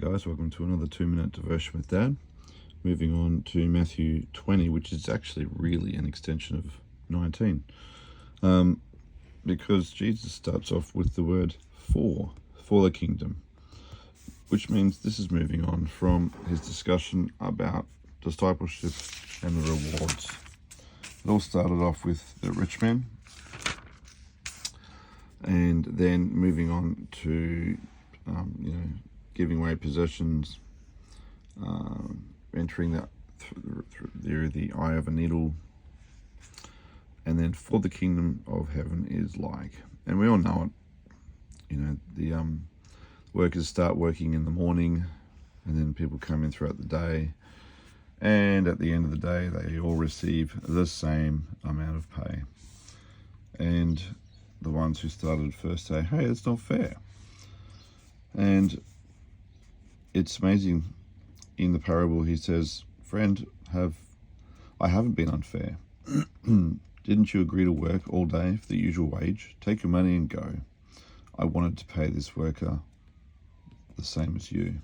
guys, welcome to another 2-minute devotion with Dad. Moving on to Matthew 20, which is actually really an extension of 19. Because Jesus starts off with the word for the kingdom, which means this is moving on from his discussion about discipleship and the rewards. It all started off with the rich man, and then moving on to giving away possessions, entering that through the eye of a needle, and then for the kingdom of heaven is like. And we all know it. The workers start working in the morning, and then people come in throughout the day, and at the end of the day they all receive the same amount of pay. And the ones who started first say, hey, it's not fair. And it's amazing. In the parable he says, friend, I haven't been unfair. Didn't you agree to work all day for the usual wage? Take your money and go. I wanted to pay this worker the same as you.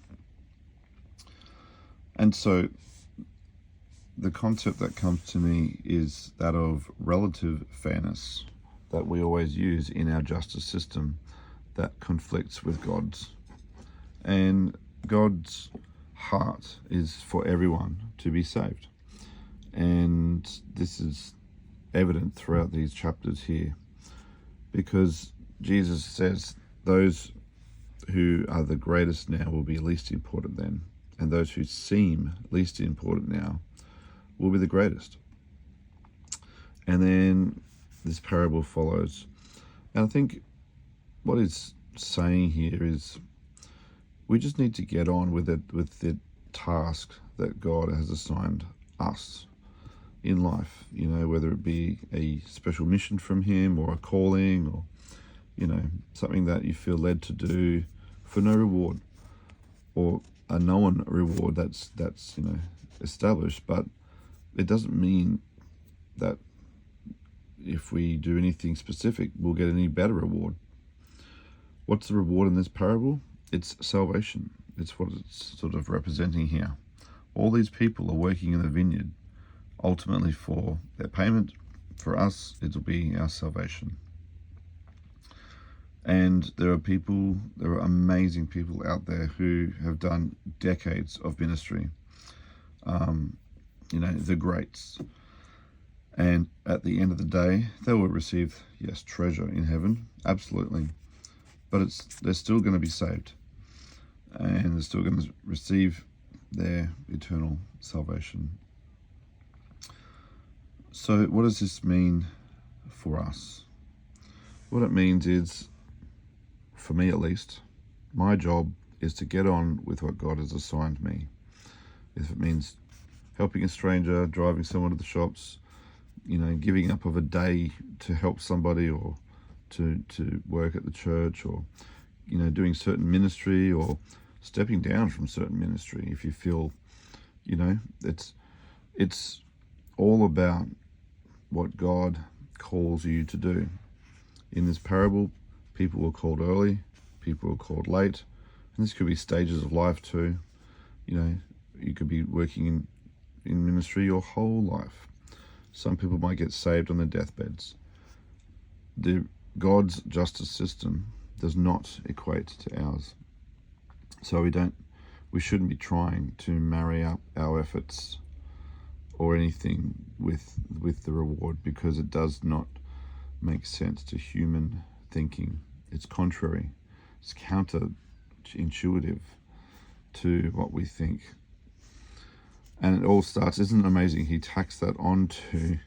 And so the concept that comes to me is that of relative fairness that we always use in our justice system that conflicts with God's. And God's heart is for everyone to be saved. And this is evident throughout these chapters here, because Jesus says those who are the greatest now will be least important then, and those who seem least important now will be the greatest. And then this parable follows. And I think what it's saying here is we just need to get on with the task that God has assigned us in life, whether it be a special mission from him or a calling, or something that you feel led to do for no reward, or a known reward that's established. But it doesn't mean that if we do anything specific we'll get any better reward. What's the reward in this parable? It's salvation. It's what it's sort of representing here. All these people are working in the vineyard ultimately for their payment. For us, it'll be our salvation. And there are amazing people out there who have done decades of ministry, the greats. And at the end of the day, they will receive, yes, treasure in heaven, absolutely. But they're still going to be saved, and they're still going to receive their eternal salvation. So what does this mean for us? What it means is, for me at least, my job is to get on with what God has assigned me. If it means helping a stranger, driving someone to the shops, giving up of a day to help somebody, or to work at the church, or doing certain ministry, or stepping down from certain ministry if you feel it's all about what God calls you to do. In this parable, people were called early, people were called late, and this could be stages of life too. You could be working in ministry your whole life. Some people might get saved on their deathbeds. God's justice system does not equate to ours. So we shouldn't be trying to marry up our efforts or anything with the reward, because it does not make sense to human thinking. It's contrary. It's counterintuitive to what we think. And it all starts, isn't it amazing? He tacks that onto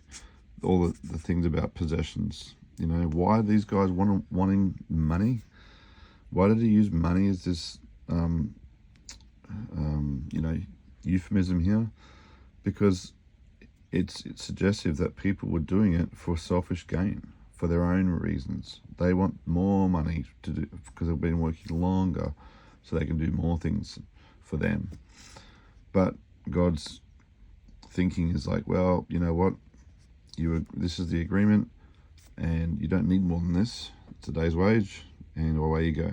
all the things about possessions. Why are these guys wanting money? Why did he use money as this, euphemism here? Because it's suggestive that people were doing it for selfish gain, for their own reasons. They want more money to do because they've been working longer, so they can do more things for them. But God's thinking is like, well, you know what? This is the agreement, and you don't need more than this. It's a day's wage, and away you go.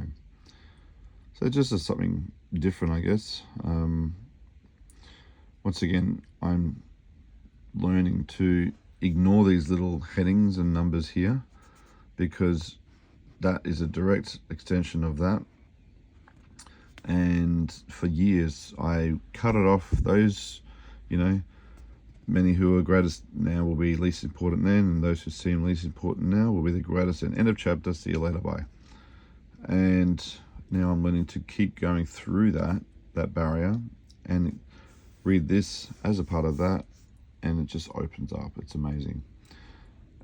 So just as something different, I guess. Once again, I'm learning to ignore these little headings and numbers here, because that is a direct extension of that. And for years I cut it off. Those, many who are greatest now will be least important then, and those who seem least important now will be the greatest. And end of chapter, see you later, bye. And now I'm learning to keep going through that barrier and read this as a part of that, and it just opens up. It's amazing.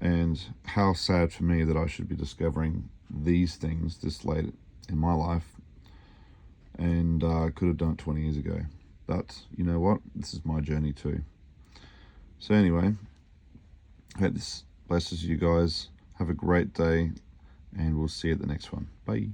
And how sad for me that I should be discovering these things this late in my life, and I could have done it 20 years ago. But you know what? This is my journey too. So anyway, I hope this blesses you guys. Have a great day, and we'll see you at the next one. Bye.